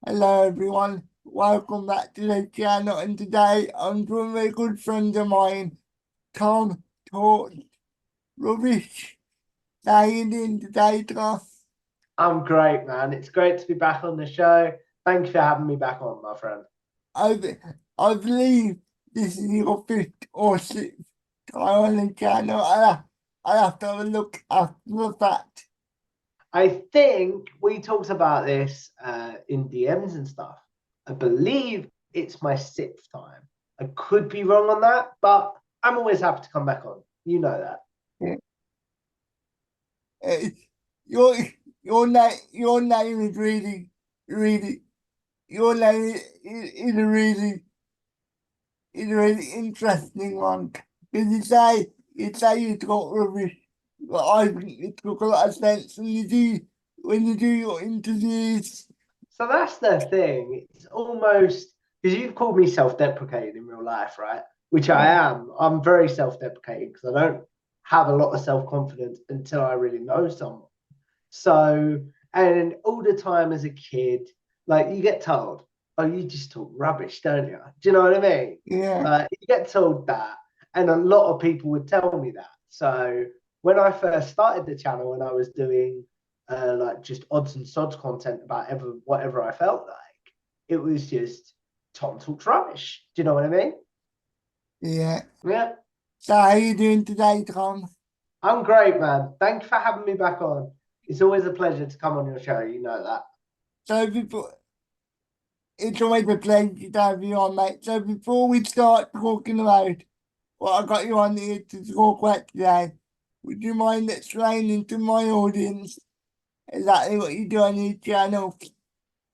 Hello everyone, welcome back to the channel, and today I'm with a good friend of mine, Tom Talk Rubbish. How you doing today, Tom? I'm great, man. It's great to be back on the show. Thank you for having me back on, my friend. I, be- I believe this is your fifth or sixth time on the channel. I have to have a look after the fact. I think we talked about this in DMs and stuff. I believe it's my sixth time. I could be wrong on that, but I'm always happy to come back on. You know that. Uh, your your name is really your name is a really interesting one. Because you say you talk rubbish, but I think it took a lot of sense when you do your interviews. So that's the thing. It's almost because you've called me self-deprecating in real life, right? Which I Yeah, am. I'm very self-deprecating because I don't have a lot of self-confidence until I really know someone. So, and all the time as a kid, like you get told, oh, you just talk rubbish, don't you? Do you know what I mean? yeah, You get told that, and a lot of people would tell me that. So, when I first started the channel and I was doing like just odds and sods content about whatever I felt like, it was just Tom talks rubbish. Do you know what I mean? yeah. Yeah, So how you doing today, Tom? I'm great, man. Thank you for having me back on. It's always a pleasure to come on your show. You know that. So before it's always a pleasure to have you on, mate. So before we start talking about what I got you on here to talk about today, would you mind explaining to my audience exactly what you do on your channel,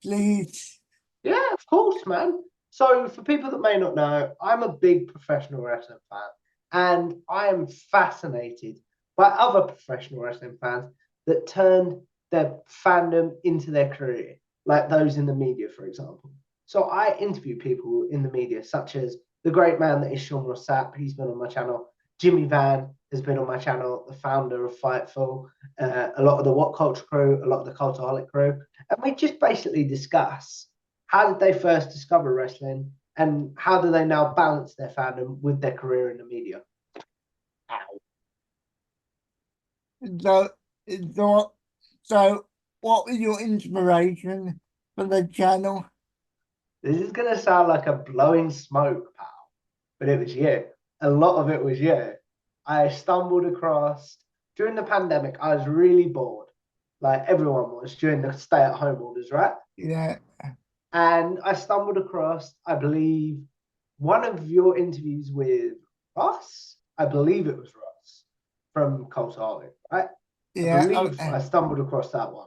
please? Yeah, of course, man. So, for people that may not know, I'm a big professional wrestling fan, and I am fascinated by other professional wrestling fans that turned their fandom into their career, like those in the media, for example. So, I interview people in the media, such as the great man that is Sean Ross Sapp. He's been on my channel. Jimmy Van has been on my channel, the founder of Fightful, a lot of the What Culture crew, a lot of the Cultaholic crew, and we just basically discuss how did they first discover wrestling and how do they now balance their fandom with their career in the media? Ow. So, so, so what was your inspiration for the channel? This is going to sound like a blowing smoke, pal, but it was you. A lot of it was you. I stumbled across, during the pandemic, I was really bored, like everyone was during the stay at home orders, right? Yeah, And I stumbled across, I believe, one of your interviews with Ross. I believe it was Ross from Cultaholic, right? I yeah, believe I stumbled across that one.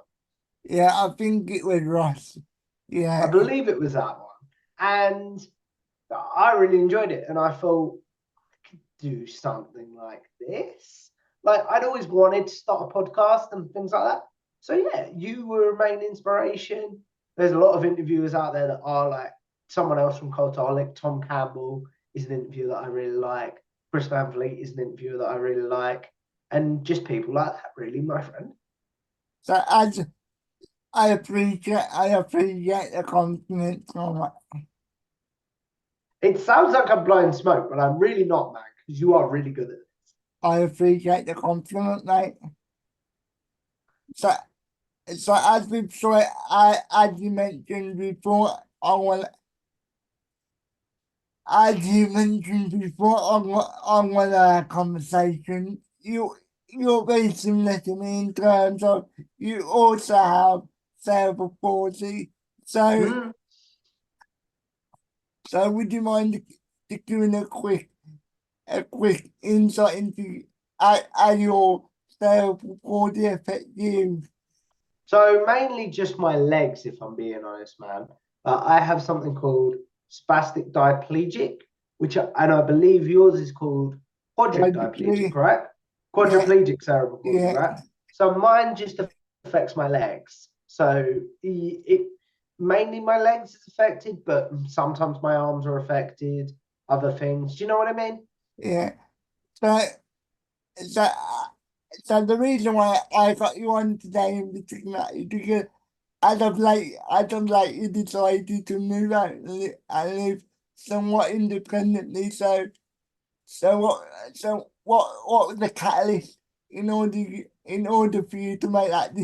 yeah. I think it was Ross. I Yeah, believe it was that one. And I really enjoyed it. And I thought, I could do something like this. Like, I'd always wanted to start a podcast and things like that. So, yeah, you were a main inspiration. There's a lot of interviewers out there that are like someone else from Cultaholic. Tom Campbell is an interviewer that I really like. Chris Van Vliet is an interviewer that I really like. And just people like that, really, my friend. so as I appreciate the compliment so much. It sounds like I'm blowing smoke, but I'm really not, man, because you are really good at it. I appreciate the compliment, mate. So, so as you mentioned before, as you mentioned before on a conversation, you're very similar to me in terms of you also have cerebral palsy. So, Mm. so would you mind giving a quick insight into how your cerebral palsy affect you? So mainly just my legs, if I'm being honest, man. I have something called spastic diplegic, and I believe yours is called quadric diplegic, Logically, right? yeah, Quadriplegic cerebral palsy, yeah, right? So mine just affects my legs. So it mainly my legs is affected, but sometimes my arms are affected, other things. Do you know what I mean? yeah. So, so, so the reason why I got you on today in particular is because as of late, you decided to move out and live somewhat independently. So what was the catalyst in order for you to make that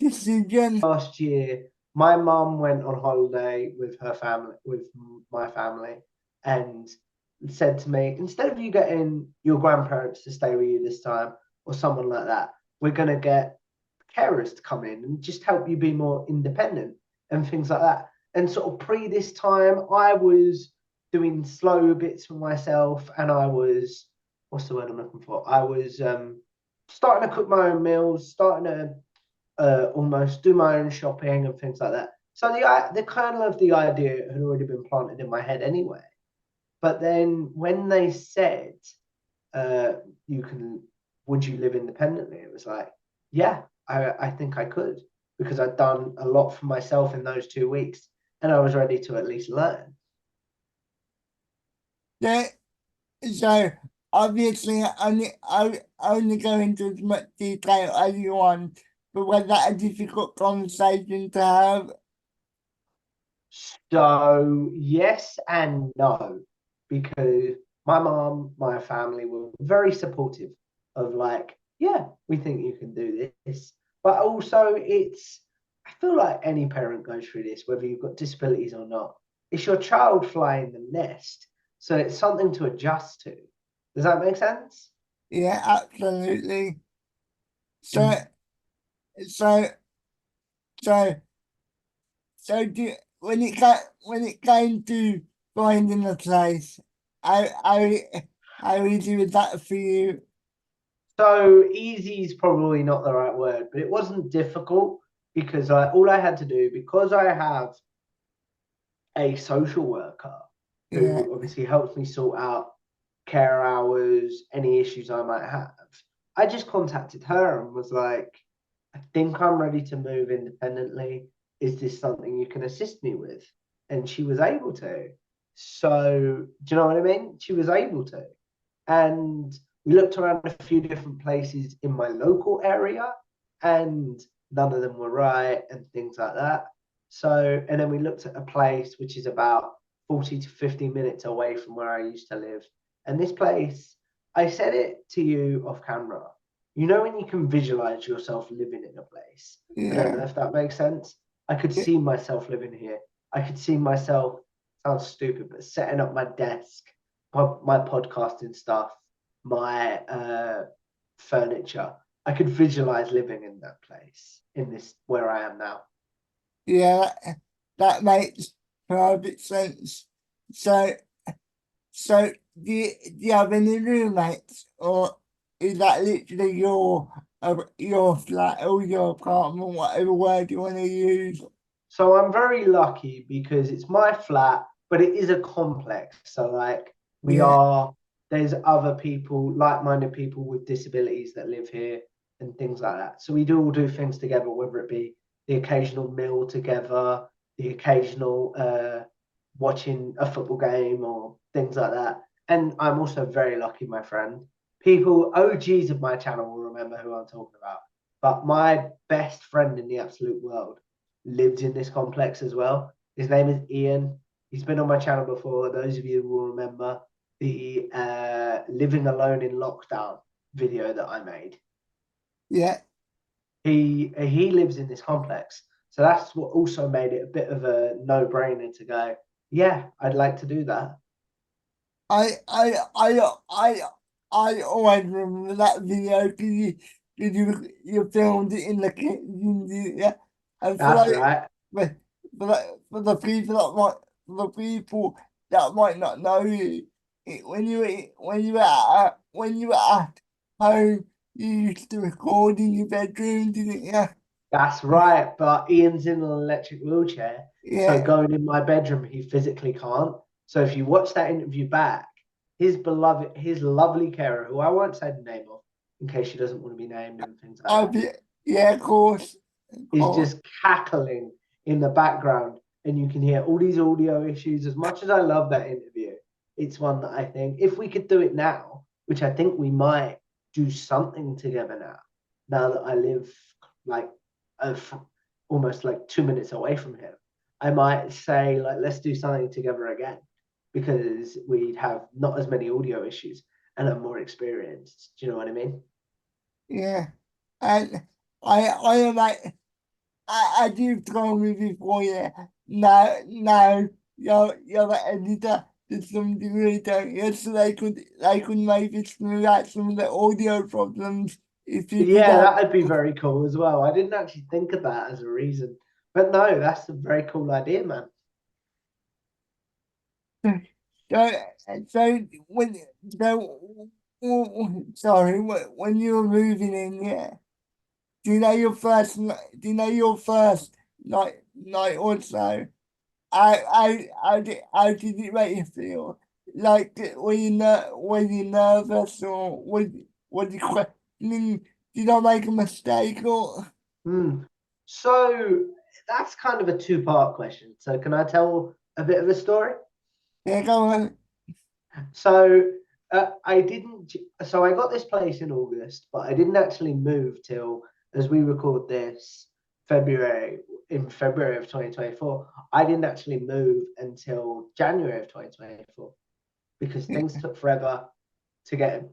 decision? Last year, my mum went on holiday with her family, with my family, and said to me, instead of you getting your grandparents to stay with you this time or someone like that, we're going to get carers to come in and just help you be more independent and things like that. And sort of pre this time, I was doing slow bits for myself, and I was, what's the word I'm looking for? I was starting to cook my own meals, starting to almost do my own shopping and things like that. So the kernel of the idea had already been planted in my head anyway. But then when they said, you can, would you live independently? It was like, yeah, I think I could, because I'd done a lot for myself in those 2 weeks and I was ready to at least learn. Yeah, so obviously I only go into as much detail as you want, but was that a difficult conversation to have? So yes and no, because my mom, my family were very supportive of like, yeah, we think you can do this. But also I feel like any parent goes through this, whether you've got disabilities or not. It's your child flying the nest. So it's something to adjust to. Does that make sense? Yeah, absolutely. So Mm. so so so when it came to finding a place, how how how easy was that for you? So easy is probably not the right word, but it wasn't difficult because all I had to do, because I have a social worker Yeah, who obviously helps me sort out care hours, any issues I might have. I just contacted her and was like, I think I'm ready to move independently. Is this something you can assist me with? And she was able to. So, do you know what I mean? She was able to. And we looked around a few different places in my local area, and none of them were right and things like that. So, and then we looked at a place which is about 40 to 50 minutes away from where I used to live. And this place, I said it to you off camera. You know, when you can visualize yourself living in a place, I don't know yeah, if that makes sense. I could yeah, see myself living here. I could see myself, sounds stupid, but setting up my desk, my podcasting stuff, my furniture. I could visualize living in that place, in this where I am now. yeah, that makes perfect sense. So so do you have any roommates, or is that literally your flat or your apartment, whatever word you want to use? So I'm very lucky because it's my flat, but it is a complex. So like we Yeah, are, there's other people, like-minded people with disabilities that live here and things like that. So we do all do things together, whether it be the occasional meal together, the occasional watching a football game or things like that. And I'm also very lucky, my friend. People, OGs of my channel will remember who I'm talking about. But my best friend in the absolute world lives in this complex as well. His name is Ian. He's been on my channel before. Those of you will remember the living alone in lockdown video that I made. yeah. He lives in this complex, so that's what also made it a bit of a no-brainer to go, yeah, I'd like to do that. I I I I I always remember that video because you filmed it in the kitchen, yeah. And That's right. for, for the people that might for the people that might not know you, when you were at home, you used to record in your bedroom, didn't you? That's right. But Ian's in an electric wheelchair. So Yeah, going in my bedroom, he physically can't. So if you watch that interview back, his beloved, his lovely carer, who I won't say the name of in case she doesn't want to be named and things like I that, be yeah, of is course, just cackling in the background. And you can hear all these audio issues. As much as I love that interview, it's one that I think if we could do it now, which I think we might do something together now that I live like a, almost like 2 minutes away from him, I might say like, let's do something together again, because we'd have not as many audio issues and I'm more experienced. Do you know what I mean? Yeah. And I am like, I do told me before, yeah. Now you're the editor to some degree, don't you? So they could maybe smooth out some of the audio problems if you did Yeah, that. that'd be very cool as well. I didn't actually think of that as a reason, but no, that's a very cool idea, man. So, so when so sorry, when you were moving in, yeah. Do you know your first night or so? How did it make you feel? Like, were you nervous, or was you questioning? Did I make a mistake, or Hmm. So that's kind of a two-part question. So can I tell a bit of a story? yeah, go on. So I didn't. So I got this place in August, but I didn't actually move till, as we record this, February in February of 2024. I didn't actually move until January of 2024 because things took forever to get,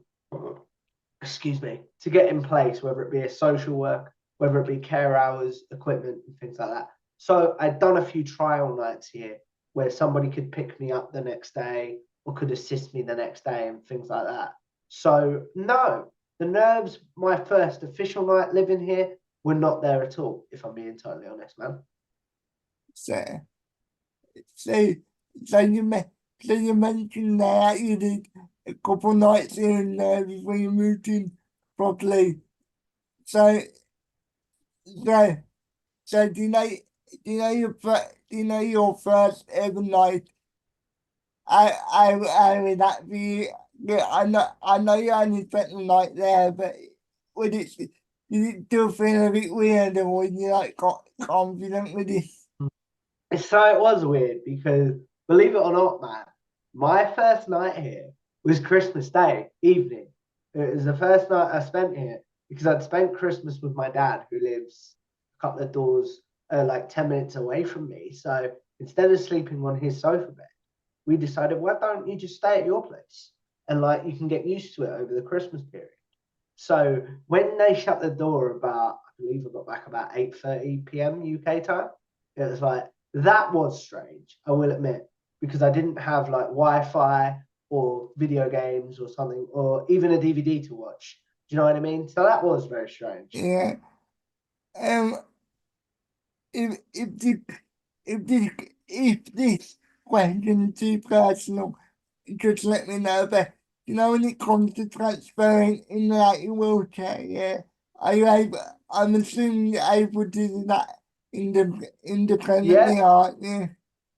excuse me, to get in place, whether it be a social work, whether it be care hours, equipment, and things like that. So I'd done a few trial nights here where somebody could pick me up the next day or could assist me the next day and things like that. So no, the nerves, my first official night living here, were not there at all, if I'm being totally honest, man. So, so, so you me, so you mentioned that you did a couple nights here and there before you moved in properly. So, so, so do you know your first ever night? I would that be, yeah, I know you only spent the night there, but would it did it still feel a bit weird, or when you like got confident with it? So it was weird because, believe it or not, man, my first night here was Christmas Day evening. It was the first night I spent here because I'd spent Christmas with my dad, who lives a couple of doors, like 10 minutes away from me. So instead of sleeping on his sofa bed, we decided, why don't you just stay at your place? And like you can get used to it over the Christmas period. So when they shut the door about, I believe I got back about 8:30 p.m. UK time, it was like, that was strange, I will admit, because I didn't have like Wi-Fi or video games or something, or even a DVD to watch. Do you know what I mean? So that was very strange. Yeah. Um. If this question too personal, just let me know. But when it comes to transferring in like your wheelchair, yeah, are you able? I'm assuming you're able to do that Yeah, independently, aren't you?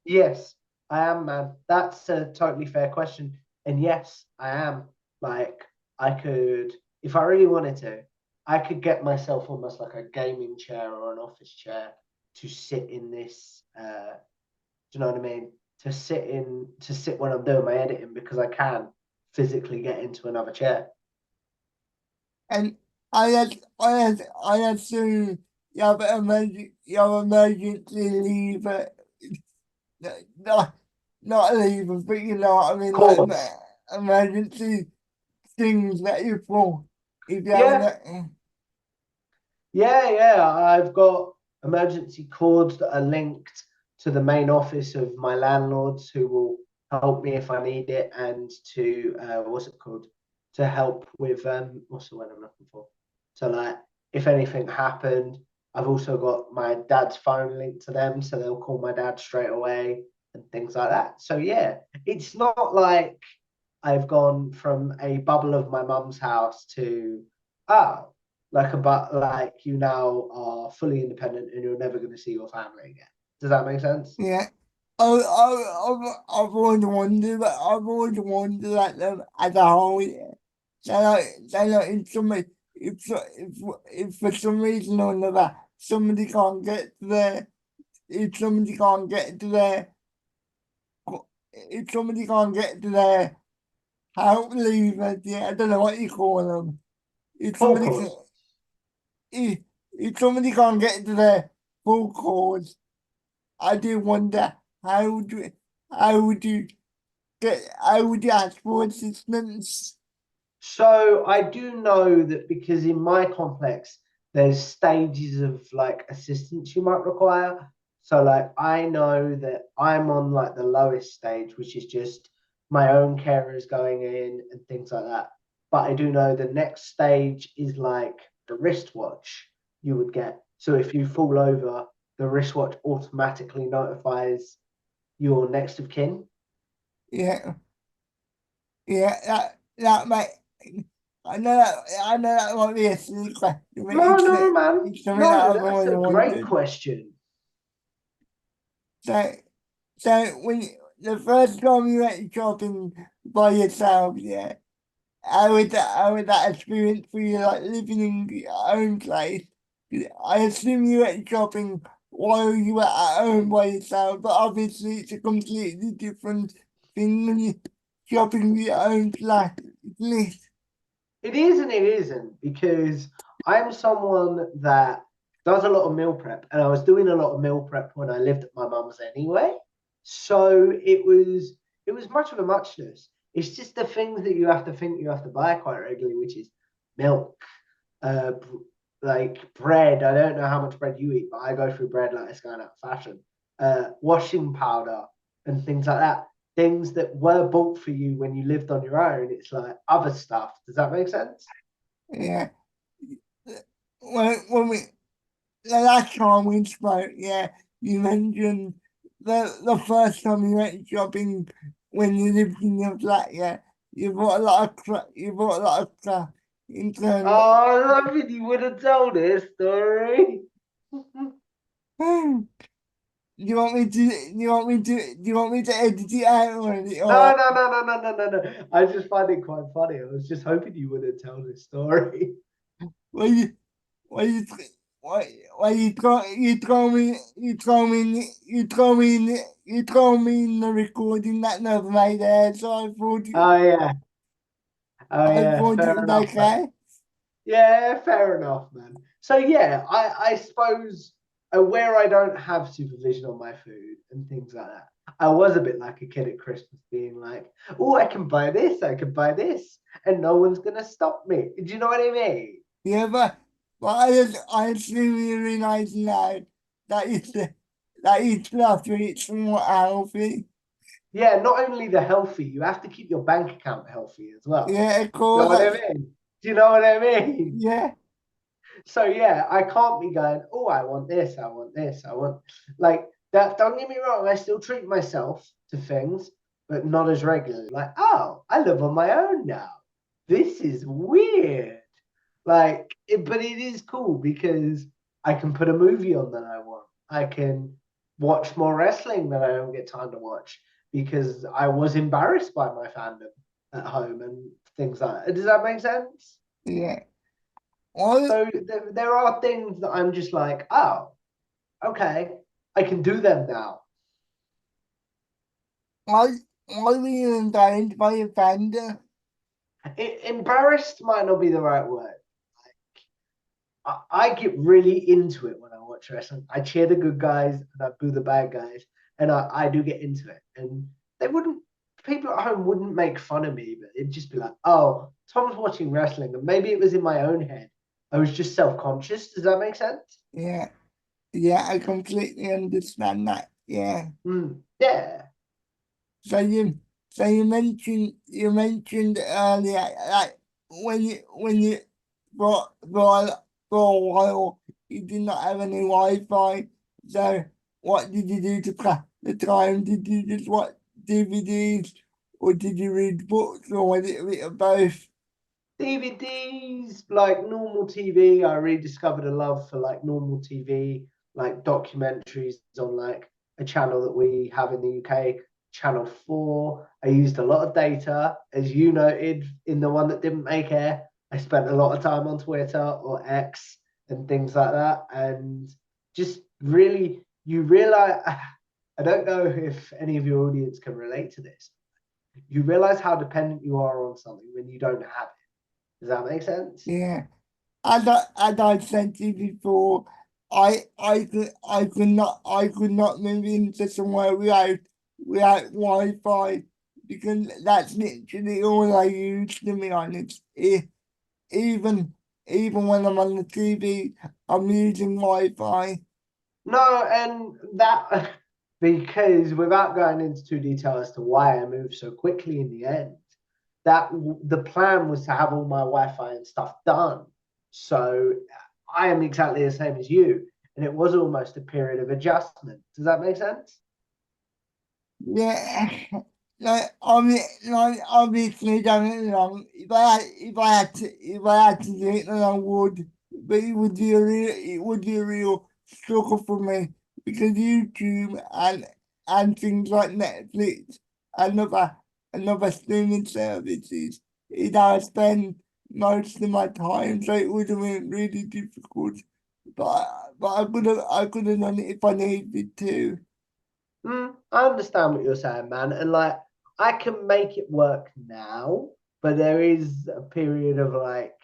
yes, I am, man. That's a totally fair question. And yes, I am. Like, I could, if I really wanted to, I could get myself almost like a gaming chair or an office chair to sit in this. Do you know what I mean? To sit when I'm doing my editing because I can physically get into another chair. And I assume you have emergency leave, not not leave, but you know what I mean, Of like course. emergency things that you pull if you have Yeah, yeah. I've got emergency cords that are linked to the main office of my landlords who will help me if I need it, and to what's it called? To help with what's the word I'm looking for? So like if anything happened, I've also got my dad's phone linked to them, so they'll call my dad straight away and things like that. So yeah, it's not like I've gone from a bubble of my mum's house to, oh, like you now are fully independent and you're never going to see your family again. Does that make sense? yeah. I've always wondered at them as a whole, yeah. If somebody, if for some reason or another, somebody can't get to their, if somebody can't get to their, if somebody can't get to their help leavers, yeah, I don't know what you call them. If somebody can, Paupers. if, if somebody can't get to their full course, I do wonder how would you how would you how would you ask for assistance? So I do know that because in my complex, there's stages of like assistance you might require. So like I know that I'm on like the lowest stage, which is just my own carers going in and things like that. But I do know the next stage is like the wristwatch you would get. So if you fall over, the wristwatch automatically notifies your next of kin. Yeah, yeah, that might. I know that might be a silly question, but No, no, man. it's something that No, I've that's always a great wondered. question. So, so the first time you went shopping by yourself, yeah, how would that experience for you, like living in your own place? I assume you went shopping while you were at home by yourself, but obviously it's a completely different thing when you're shopping with your own flat, isn't it? It is and it isn't because I'm someone that does a lot of meal prep, and I was doing a lot of meal prep when I lived at my mum's anyway. So it was much of a muchness. It's just the things that you have to think you have to buy quite regularly, which is milk, uh, like bread. I don't know how much bread you eat, but I go through bread like it's going out of fashion. Washing powder and things like that. Things that were bought for you when you lived on your own. It's like other stuff. Does that make sense? Yeah. When we the last time we spoke, yeah, you mentioned the first time you went shopping when you lived in your flat, yeah, you bought a lot of crap in terms of, Oh, I love it. You would have told this story. do you want me to do you want me to edit it out already or No, no, no, no, no, no, no, no. I just find it quite funny. I was just hoping you would have told this story. were you were you why you told me in the recording that never made air, so Oh yeah. Oh I yeah. thought it Fair was enough, man. okay. Yeah, fair enough, man. So yeah, I suppose where I don't have supervision on my food and things like that, I was a bit like a kid at Christmas, being like, "Oh, I can buy this, I can buy this, and no one's gonna stop me." Do you know what I mean? Yeah, but I assume you realize now that it's not really somewhat healthy. Yeah, not only the healthy, you have to keep your bank account healthy as well. Yeah, of You know course. what I mean? Do you know what I mean? Yeah, So yeah, I can't be going, oh, I want this, I want this, I want like that. Don't get me wrong, I still treat myself to things, but not as regularly. Like, oh, I live on my own now. This is weird. But it is cool because I can put a movie on that I want. I can watch more wrestling that I don't get time to watch because I was embarrassed by my fandom at home and things like that. Does that make sense? yeah. Well, So there are things that I'm just like, oh, okay, I can do them now. I I really enjoyed by a panda. Embarrassed might not be the right word. I get really into it when I watch wrestling. I cheer the good guys and I boo the bad guys, and I do get into it. And they wouldn't, people at home wouldn't make fun of me, but it'd just be like, oh, Tom's watching wrestling, and maybe it was in my own head. I was just self conscious. Does that make sense? Yeah, yeah, I completely understand that. Yeah. Yeah. So you mentioned earlier like when you for a while you did not have any Wi-Fi. So what did you do to pass the time? Did you just watch DVDs or did you read books or was it a bit of both? DVDs, like normal TV. I rediscovered a love for like normal TV, like documentaries on like a channel that we have in the UK, Channel 4. I used a lot of data, as you noted in the one that didn't make air. I spent a lot of time on Twitter or X and things like that. And just really, you realize, I don't know if any of your audience can relate to this. You realize how dependent you are on something when you don't have it. Does that make sense? Yeah. As I said to you before, I could not move into somewhere without Wi-Fi because that's literally all I use, to be honest. Even even when I'm on the TV, I'm using Wi-Fi. No, and that because without going into too detail as to why I moved so quickly in the end, the plan was to have all my Wi-Fi and stuff done. So I am exactly the same as you, and it was almost a period of adjustment. Does that make sense? Yeah, like obviously, don't get me wrong. If I had to do it, then I would. But it would be a real struggle for me because YouTube and things like Netflix and other streaming services is how I spend most of my time. So it would have been really difficult. But I could have done it if I needed to. I understand what you're saying, man. And like, I can make it work now, but there is a period of like,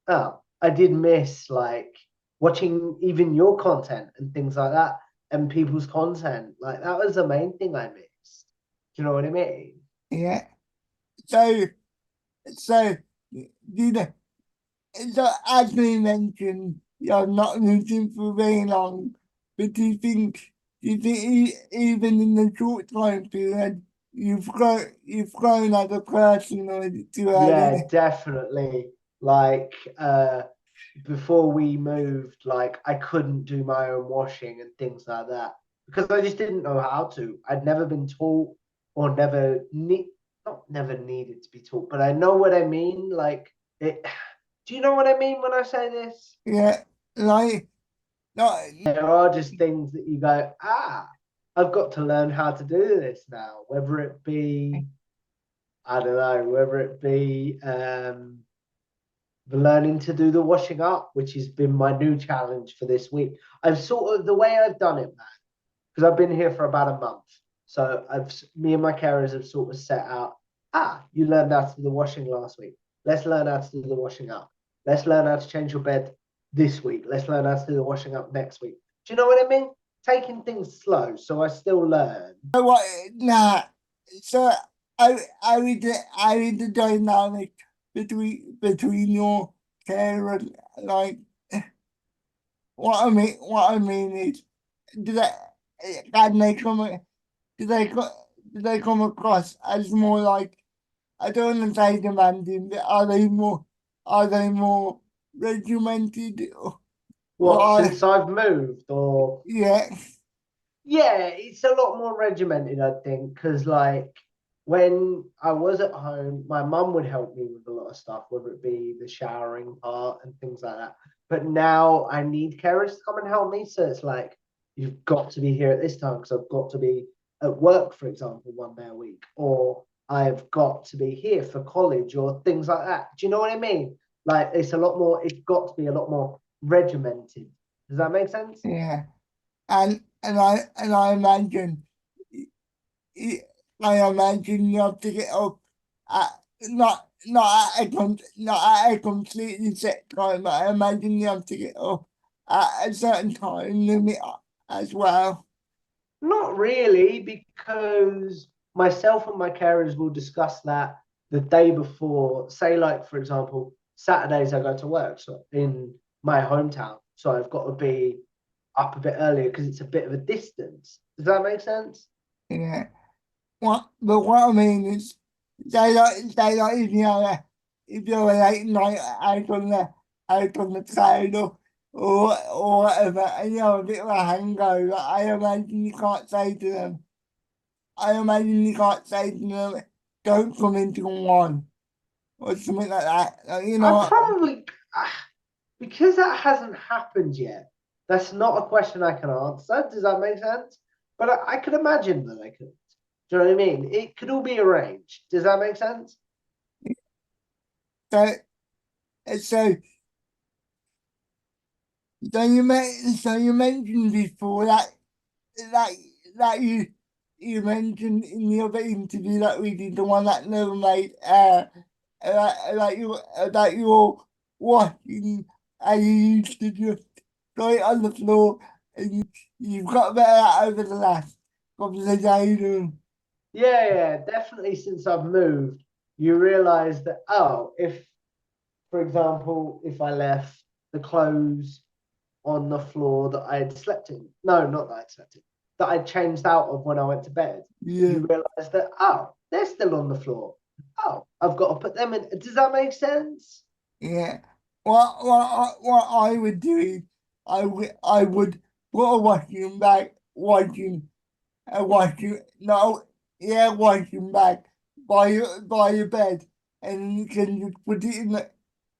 oh, I did miss like watching even your content and things like that and people's content. Like, that was the main thing I missed. Do you know what I mean? Yeah. So, so, you know, so as we mentioned, you're not losing for very long, but do you think even in the short time period, you've grown as a person or too Yeah, early? definitely. Like, before we moved, like I couldn't do my own washing and things like that because I just didn't know how to. I'd never been taught or never need not never needed to be taught, but I know what I mean. Like it do you know what I mean when I say this? Yeah, like, not, There are just things that you go, I've got to learn how to do this now, whether it be I don't know, whether it be learning to do the washing up, which has been my new challenge for this week. I've sort of the way I've done it, man, because I've been here for about a month. So me and my carers have sort of set out, you learned how to do the washing last week. Let's learn how to do the washing up. Let's learn how to change your bed this week. Let's learn how to do the washing up next week. Do you know what I mean? Taking things slow, so I still learn. what, nah. So, I read the dynamic between your care and, like, what I mean is, do they, can they come, do they, do they come across as more like, I don't want to say demanding, but are they more regimented or What, are, since I've moved, or yeah, yeah, it's a lot more regimented, I think, because like when I was at home, my mum would help me with a lot of stuff, whether it be the showering part and things like that. But now I need carers to come and help me. So it's like, you've got to be here at this time because I've got to be at work, for example, 1 day a week, or I've got to be here for college or things like that. Do you know what I mean? Like it's a lot more, it's got to be a lot more regimented. Does that make sense? yeah. And I imagine y- I imagine you have to get up at not at a completely set time, but I imagine you have to get up at a certain time limit as well. Not really, because myself and my carers will discuss that the day before. Say, like, for example, Saturdays I go to work so in my hometown. So I've got to be up a bit earlier because it's a bit of a distance. Does that make sense? Yeah. What I mean is, say like if you're a late night out on the train or whatever, and you have a bit of a hangover, I imagine you can't say to them, don't come into one or something like that. Like, you know I what? probably, because that hasn't happened yet, that's not a question I can answer. Does that make sense? But I could imagine that I could. Do you know what I mean? It could all be arranged. Does that make sense? So so so you mentioned before that that you mentioned in the other interview that we did, the one that never made, that you were watching and you used to just straight on the floor, and you've got better at over the last couple of days. Yeah, definitely. Since I've moved, you realize that, oh, if, for example, if I left the clothes on the floor that I had slept in, no, not that I'd slept in, that I'd changed out of when I went to bed, Yeah, you realize that, oh, they're still on the floor. Oh, I've got to put them in. Does that make sense? yeah. What I would do is I would put a washing no, yeah, washing bag by your bed, and you can just put it in the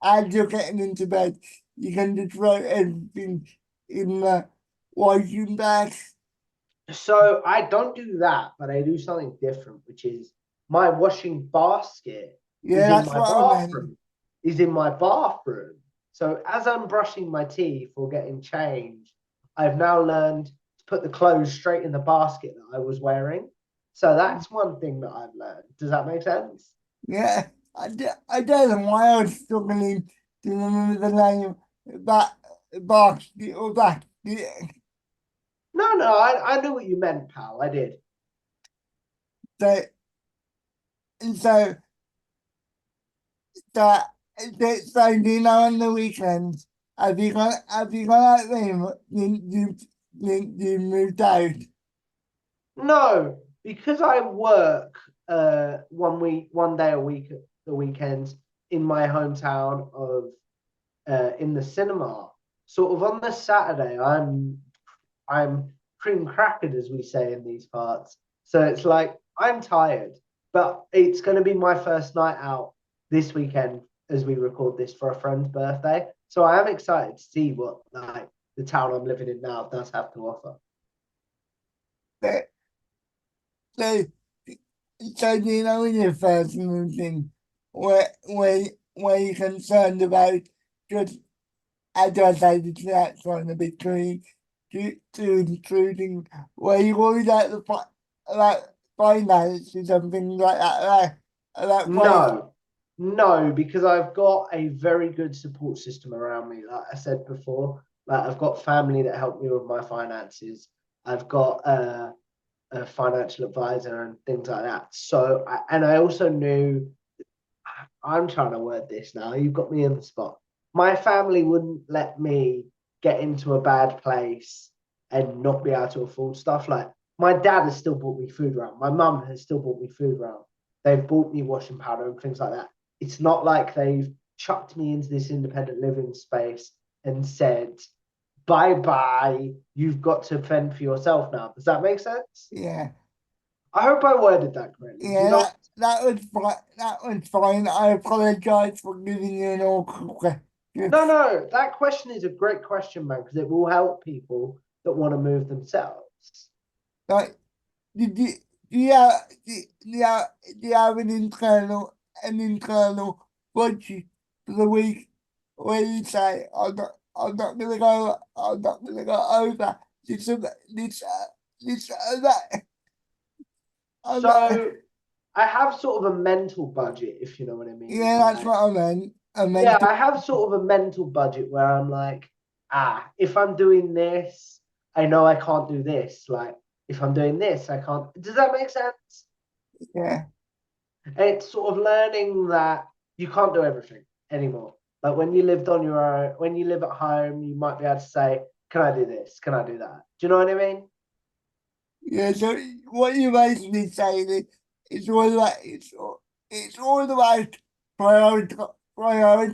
as you're getting into bed. You can just throw everything in the washing bag. So I don't do that, but I do something different, which is my washing basket Yeah, is in that's my what I meant. bathroom, is in my bathroom. So as I'm brushing my teeth or getting changed, I've now learned to put the clothes straight in the basket that I was wearing. So that's one thing that I've learned. Does that make sense? Yeah, I don't know why I was struggling to remember the name that basket or basket. No, I knew what you meant, pal. I did. So, so that so do you know on the weekends have you gone out there you moved out? No, because I work 1 day a week at the weekends in my hometown of in the cinema. Sort of on the Saturday, I'm cream crackered, as we say in these parts. So it's like I'm tired, but it's going to be my first night out this weekend as we record this for a friend's birthday. So I am excited to see what like the town I'm living in now does have to offer. So, so, so do you know in your first moved in where you're concerned about just as I say that's trying to be too intruding, where you worried about about finances and things like that, about place. No, no, because I've got a very good support system around me. Like I said before, like I've got family that help me with my finances. I've got a financial advisor and things like that. So, and I also knew, I'm trying to word this now. You've got me in the spot. My family wouldn't let me get into a bad place and not be able to afford stuff. Like my dad has still bought me food around. My mum has still bought me food around. They've bought me washing powder and things like that. It's not like they've chucked me into this independent living space and said, bye bye, you've got to fend for yourself now. Does that make sense? Yeah, I hope I worded that correctly. Do you yeah, know? that was fine. That was fine. I apologize for giving you an awkward question. No, that question is a great question, man, because it will help people that want to move themselves. Like, did you do you have do you have an internal budget for the week where you say I'm not gonna go over this this this that that. So I have sort of a mental budget, if you know what I mean. Yeah, that's Like, what I meant. I yeah, meant to, I have sort of a mental budget where I'm like, if I'm doing this, I know I can't do this. Like, if I'm doing this, I can't. Does that make sense? yeah, It's sort of learning that you can't do everything anymore. Like when you lived on your own, when you live at home, you might be able to say, can I do this? Can I do that? Do you know what I mean? yeah. So what you basically saying is it's all about it's all about prioritizing.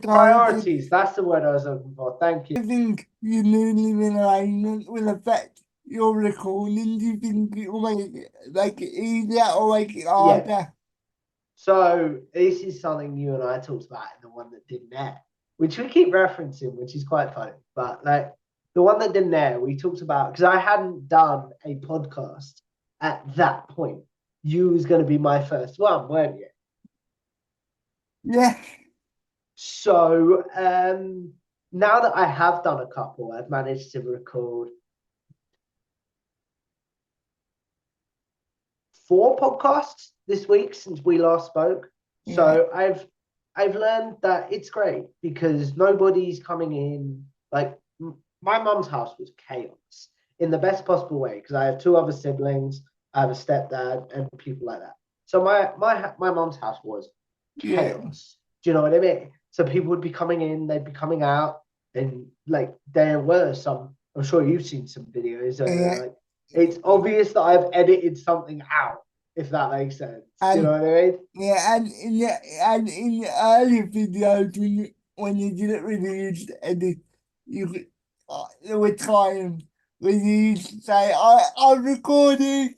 Priorities, that's the word I was looking for. Thank you. I think your new living arrangement will affect your recording. Do you think it will make it easier or make it Yeah. harder? So this is something you and I talked about in the one that didn't air, which we keep referencing, which is quite funny. But like the one that didn't air, we talked about because I hadn't done a podcast at that point. You was going to be my first one, weren't you? Yeah, So now that I have done a couple, I've managed to record 4 podcasts this week since we last spoke. yeah, So I've learned that it's great because nobody's coming in like my mum's house was chaos in the best possible way because I have two other siblings, I have a stepdad, and people like that. So my mum's house was Yeah. chaos. Do you know what I mean? So people would be coming in, they'd be coming out, and like there were some. I'm sure you've seen some videos. Yeah. Like it's obvious that I've edited something out, if that makes sense. Do you know And what I mean? yeah, and in the early videos when you didn't really use the edit, you could, there were times when you used to say, I'm recording.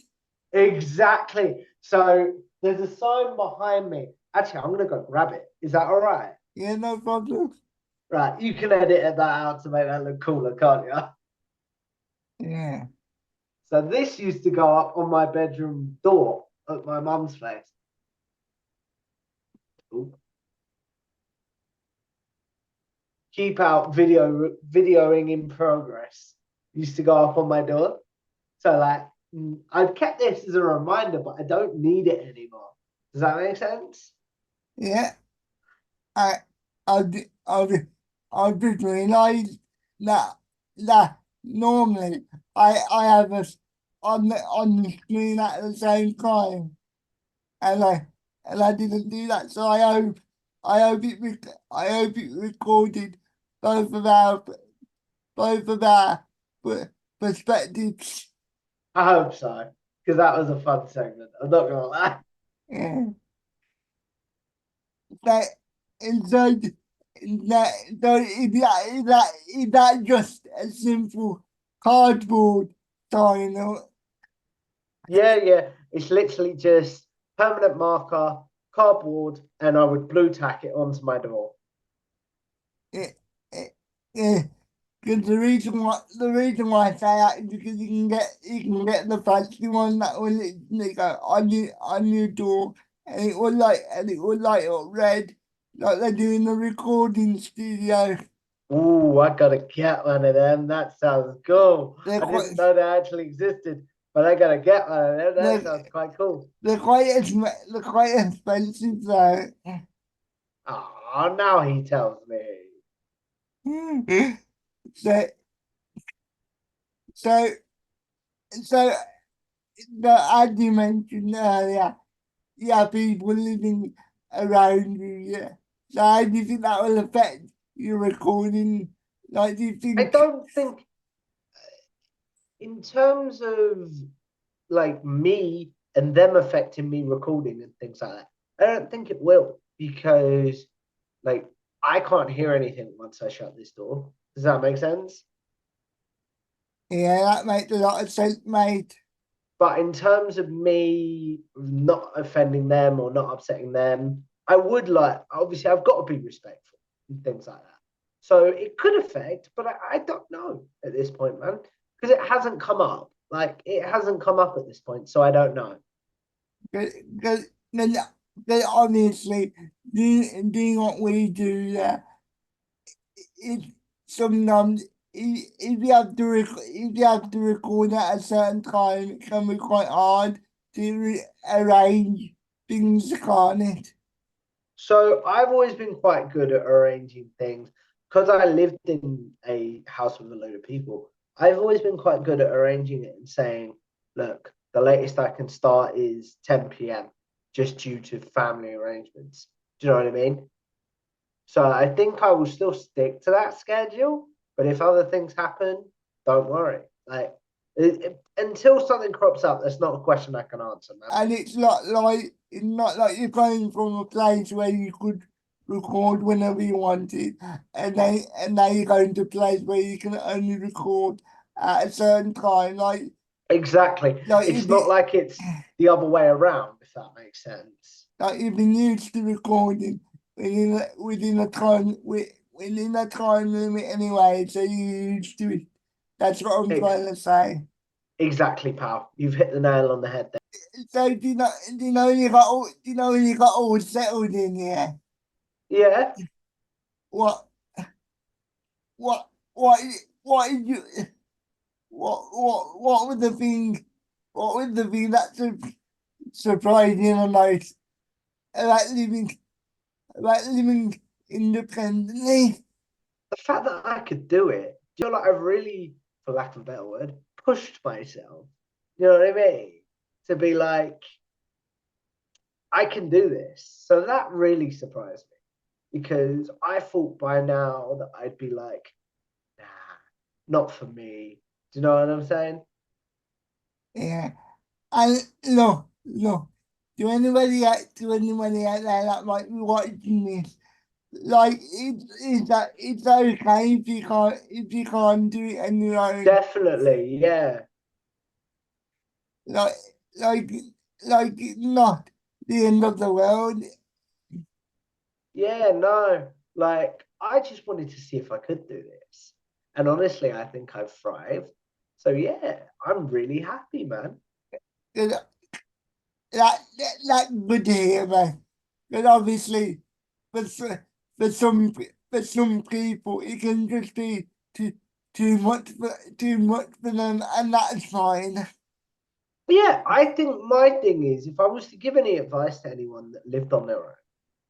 Exactly. So there's a sign behind me. Actually, I'm gonna go grab it. Is that all right? Yeah, no problem. Right, you can edit that out to make that look cooler, can't you? Yeah. So this used to go up on my bedroom door at my mum's place. Ooh. Keep out videoing in progress. Used to go up on my door. So like I've kept this as a reminder, but I don't need it anymore. Does that make sense? Yeah. I I did realize that normally I have us on the screen at the same time, and I didn't do that. So I hope it recorded both of our both of our perspectives. I hope so, because that was a fun segment. I'm not gonna lie. Yeah. That inside that so is that just a simple cardboard sign or Yeah, yeah. It's literally just permanent marker, cardboard, and I would blue tack it onto my door. it, yeah. Because the reason why I say that is because you can get the fancy one that will literally go on your door and it will light up red like they do in the recording studio. Ooh, I gotta get one of them. That sounds cool. They're I quite didn't know they actually existed, but I gotta get one of them. That they're, sounds quite cool. they're quite expensive though. Oh, now he tells me. So so so as you mentioned earlier, you have people living around you, yeah. So how do you think that will affect your recording? Like, do you I think, don't think, in terms of like me and them affecting me recording and things like that, I don't think it will because like I can't hear anything once I shut this door. Does that make sense? yeah, that makes a lot of sense, mate. But in terms of me not offending them or not upsetting them, I would like, obviously, I've got to be respectful and things like that. So it could affect, but I don't know at this point, man, because it hasn't come up. Like, it hasn't come up at this point. So I don't know. Because obviously, doing what we do, yeah, it sometimes if you have to if you have to record at a certain time, it can be quite hard to arrange things, can't it? So I've always been quite good at arranging things because I lived in a house with a load of people. I've always been quite good at arranging it and saying, look, the latest I can start is 10 p.m. just due to family arrangements. Do you know what I mean? So I think I will still stick to that schedule. But if other things happen, don't worry. Like until something crops up, that's not a question I can answer, man. And it's not like you're coming from a place where you could record whenever you wanted, and now you're going to a place where you can only record at a certain time. Exactly. Like It's you've been not like it's the other way around, if that makes sense. like you've been used to recording within a time limit anyway, so you're used to it. That's what I'm Ex- trying to say. exactly, pal. You've hit the nail on the head there. So do you know when you got all do you know when you got all settled in here? Yeah. What what what did you what was the thing that surprised you the most about living independently? The fact that I could do it. Do you know, like I've really, for lack of a better word, pushed myself. You know what I mean? To be like, I can do this. So that really surprised me because I thought by now that I'd be like, nah, not for me. Do you know what I'm saying? Yeah. And look, to anybody out there that might be watching this, like it's okay if you can't do it on your own. Definitely, yeah. Like like it's not the end of the world. Yeah, no. Like, I just wanted to see if I could do this. And honestly, I think I've thrived. So yeah, I'm really happy, man. That that's good to hear, man. But obviously, for s- for some people, it can just be too too much for them, and that's fine. But yeah, I think my thing is if I was to give any advice to anyone that lived on their own,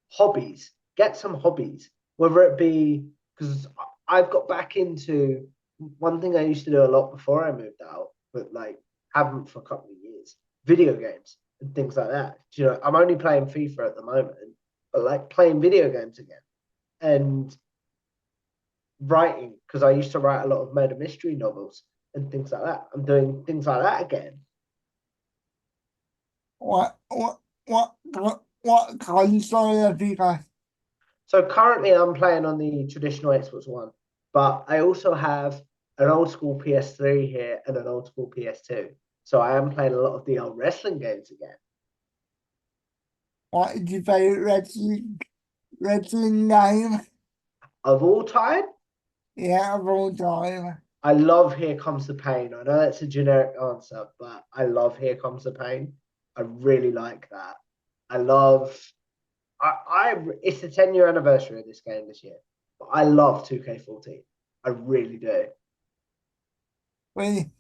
hobbies, get some hobbies, whether it be because I've got back into one thing I used to do a lot before I moved out, but like haven't for a couple of years, video games and things like that. You know, I'm only playing FIFA at the moment, but like playing video games again and writing because I used to write a lot of murder mystery novels and things like that. I'm doing things like that again. What console have you got? So currently I'm playing on the traditional Xbox One, but I also have an old school PS3 here and an old school PS2. So I am playing a lot of the old wrestling games again. What is your favorite wrestling game? Of all time, Yeah, of all time. I love Here Comes the Pain. I know that's a generic answer, but I love Here Comes the Pain. I really like that. I love I it's the 10-year anniversary of this game this year. But I love 2K14. I really do. When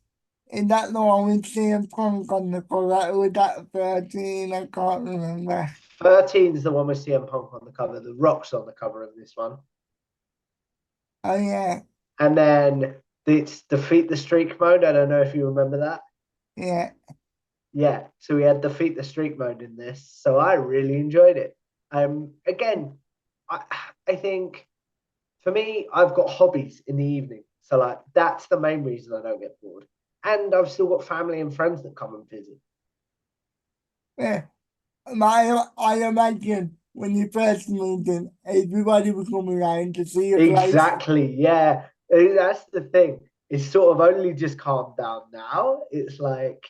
is that the one with CM Punk on the cover? Or was that 13? I can't remember. 13 is the one with CM Punk on the cover. The Rock's on the cover of this one. Oh yeah, And then it's defeat the streak mode. I don't know if you remember that. yeah. Yeah, so we had defeat the streak mode in this. So I really enjoyed it. Again, I I think for me, I've got hobbies in the evening. So like that's the main reason I don't get bored. And I've still got family and friends that come and visit. Yeah. I imagine when you first moved in, everybody would come around to see your place. Exactly. Yeah. That's the thing. It's sort of only just calmed down now. It's like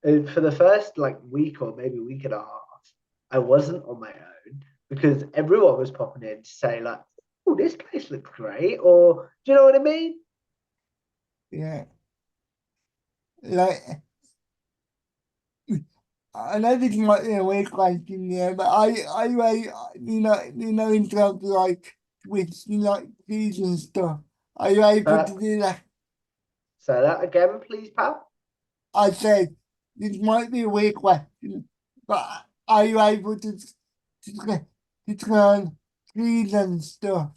for the first like week or maybe week and a half, I wasn't on my own because everyone was popping in to say like, "Oh, this place looks great," or do you know what I mean? Yeah. Like, I know this might be a weird question, yeah, but in terms of like with like fees and stuff, are you able to Uh, do that? Say that again, please, pal. I said this might be a weird question, but are you able to turn fees and stuff?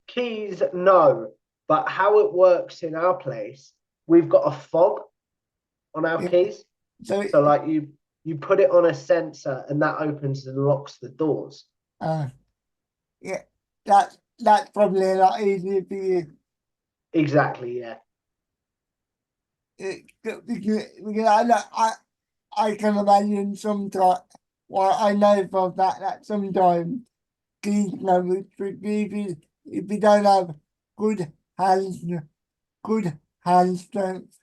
Keys, no. But how it works in our place, we've got a fob on our Yeah. keys. So, So like you put it on a sensor and that opens and locks the doors. uh, yeah, that's probably a lot easier for you. Exactly, yeah. Because I can imagine sometimes, well, I know for a fact that sometimes these numbers tricky if you don't have good hands, good hand strength.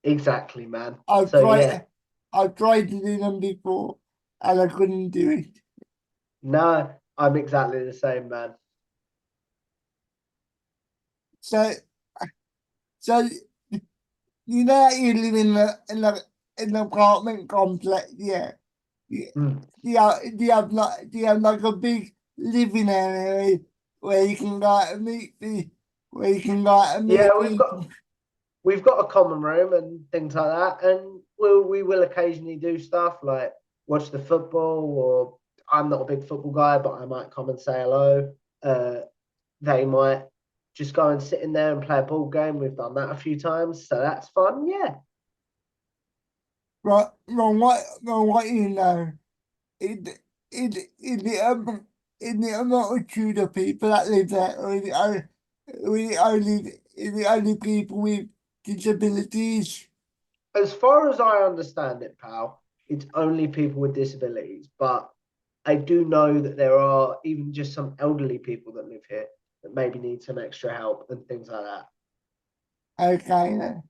Exactly, man. I've So yeah, tried, I've tried to do them before and I couldn't do it. no, I'm exactly the same, man. So, so you know you live in an apartment complex, yeah. Yeah. Mm. Do you have like a big living area where you can go out and where you can go out and Yeah, meet people? we've got a common room and things like that, and we will occasionally do stuff like watch the football, or I'm not a big football guy, but I might come and say hello. They might just go and sit in there and play a ball game. We've done that a few times, so that's fun. Yeah. Right, from what you know, is is is it a multitude of people that live there, or is it only people with disabilities? As far as I understand it, pal, it's only people with disabilities. But I do know that there are even just some elderly people that live here that maybe need some extra help and things like that. Okay, then.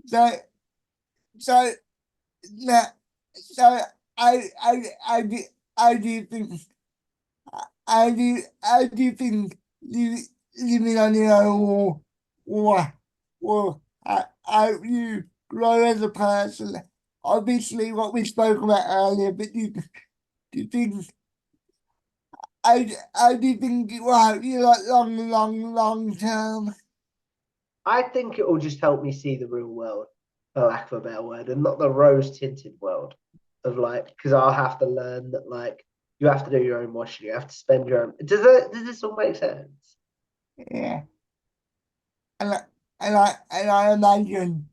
So so now so I do I do think I do think living on your own will help you grow as a person. Obviously, what we spoke about earlier, but do you think I do think it will help you like long term. I think it will just help me see the real world, for lack of a better word, and not the rose tinted world of like, because I'll have to learn that like you have to do your own washing, you have to spend your own. Does this all make sense? Yeah, and I imagine,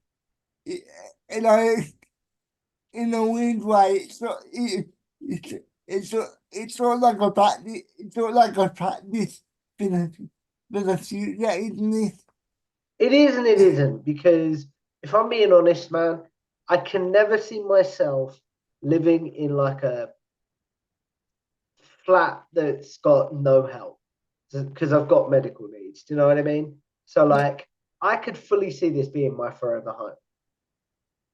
it, and I in a weird way, it's it's sort of like a practice. It's sort of like a practice for the future, isn't it? It is and it isn't, because if I'm being honest, man, I can never see myself living in like a flat that's got no help because I've got medical needs. Do you know what I mean? So like I could fully see this being my forever home.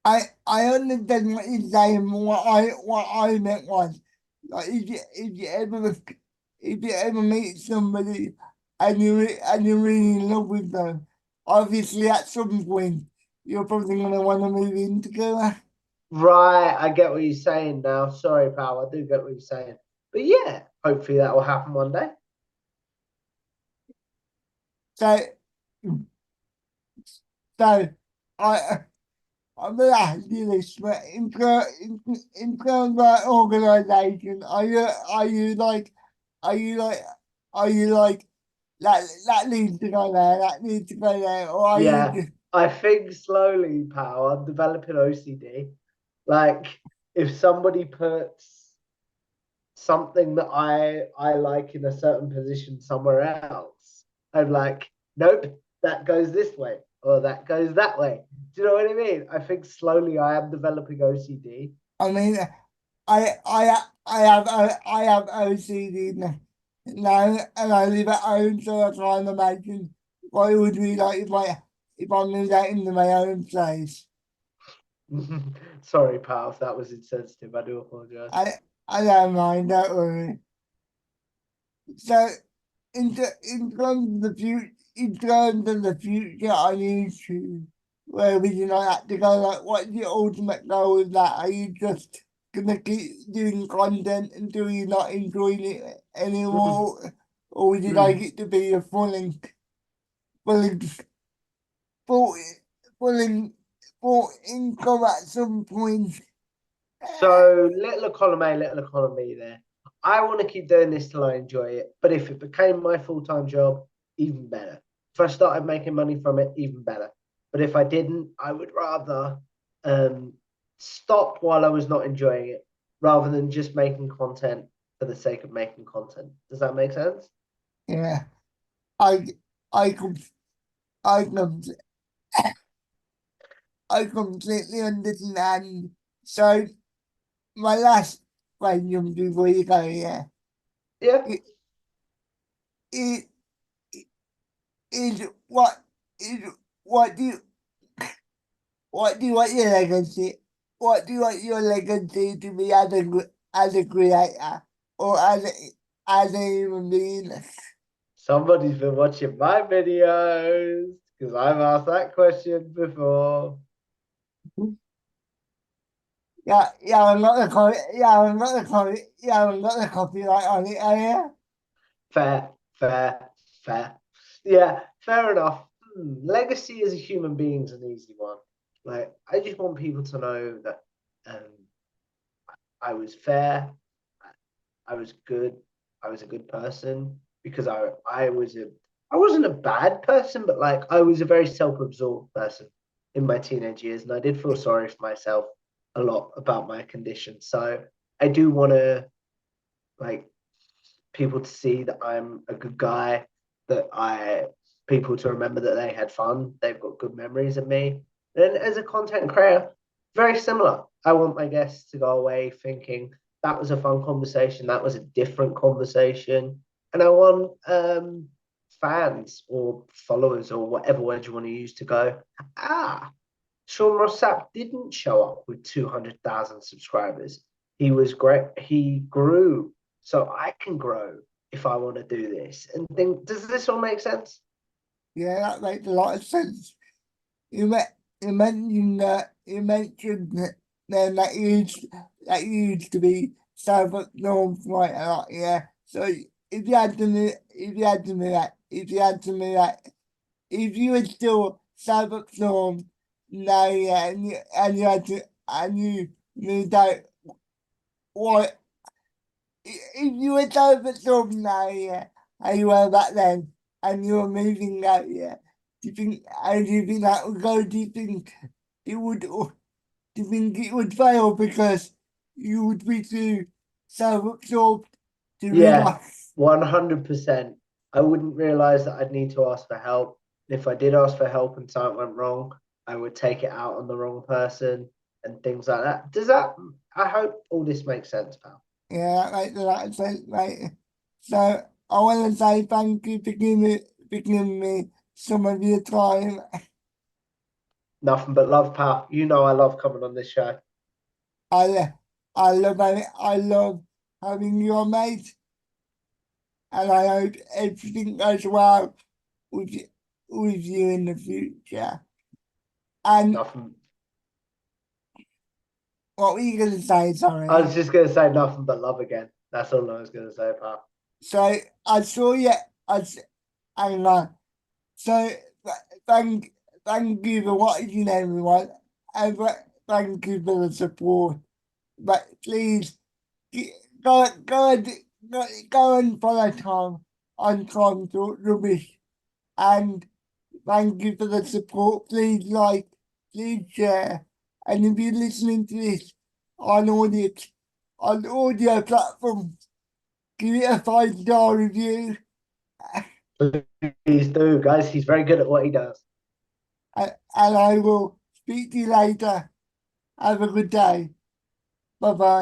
I understand what you're saying. What I meant was like if you ever meet somebody and you're really in love with them, obviously at some point you're probably gonna want to move in together. Right, I get what you're saying now. Sorry, pal, I do get what you're saying. But yeah, hopefully that will happen one day. So so I I'm gonna ask you this, but in terms of organisation, are you like are you like are you like that needs to go there, that needs to go there, or are you Yeah, just I think slowly, pal, I'm developing OCD. Like if somebody puts something that I like in a certain position somewhere else, I'm like, nope, that goes this way or that goes that way. Do you know what I mean? I think slowly I am developing OCD. I mean I have OCD now and I live at home so I can't imagine what it would be like if I moved out into my own place. Sorry, pal, if that was insensitive. I do apologize. I I don't mind, don't worry. So in terms of the future, in terms of the future on YouTube, where would you like that to go? Like, what's your ultimate goal with that? Are you just gonna keep doing content until you're not enjoying it anymore, or would you like it to be a full, full, full, full income at some point? So little column A, little column B there. I want to keep doing this till I enjoy it. But if it became my full-time job, even better. If I started making money from it, even better. But if I didn't, I would rather um, stop while I was not enjoying it rather than just making content for the sake of making content. Does that make sense? Yeah, I, I com I com I completely understand. So my last question before you go, yeah, Yeah. it, it, is what is what do you what do you want your legacy? What do you want your legacy to be as a creator or as a human being? Somebody's been watching my videos because I've asked that question before. Yeah, yeah, I'm not the copy. Yeah, I'm not the copy. Yeah, I'm not the copyright on it. Oh yeah. Fair, fair, fair. Yeah, fair enough. Legacy as a human being is an easy one. Like, I just want people to know that um, I was fair, I was good, I was a good person because I was a I wasn't a bad person, but like I was a very self-absorbed person in my teenage years, and I did feel sorry for myself a lot about my condition. So I do want to like people to see that I'm a good guy, that I people to remember that they had fun, they've got good memories of me. And as a content creator, very similar. I want my guests to go away thinking that was a fun conversation, that was a different conversation, and I want fans or followers or whatever word you want to use to go, ah, Sean Rossap didn't show up with 200,000 subscribers. He was great. He grew. So I can grow if I want to do this. And think, does this all make sense? Yeah, that makes a lot of sense. You met you mentioned then that used to be Southwark North quite a lot, yeah. So if you had to me that if you were still Southwark North now, yeah, and you had to and you moved out, what if you were Southwark North now, yeah, and you were back then and you were moving out, yeah. Do you think that would go? Do you think it would? Do you think it would fail because you would be too self-absorbed to Yeah, realize? 100%. I wouldn't realize that I'd need to ask for help. And if I did ask for help and something went wrong, I would take it out on the wrong person and things like that. Does that, I hope all this makes sense, pal. Yeah, that makes a lot of sense, mate. So I want to say thank you for giving me some of your time. Nothing but love, pal. You know I love coming on this show. I I love having you on, mate, and I hope everything goes well with with you in the future. And Nothing. what were you going to say? I was Sorry. just gonna say nothing but love again. That's all I was gonna say, pal. So I saw you. Hang on. So thank thank you for watching, everyone, and thank you for the support. But please g- go and go and follow Tom Talk Rubbish, and thank you for the support. Please like, please share, and if you're listening to this on audio audio platform, give it a 5-star review, Please do, guys. He's very good at what he does. and I will speak to you later. Have a good day. Bye bye.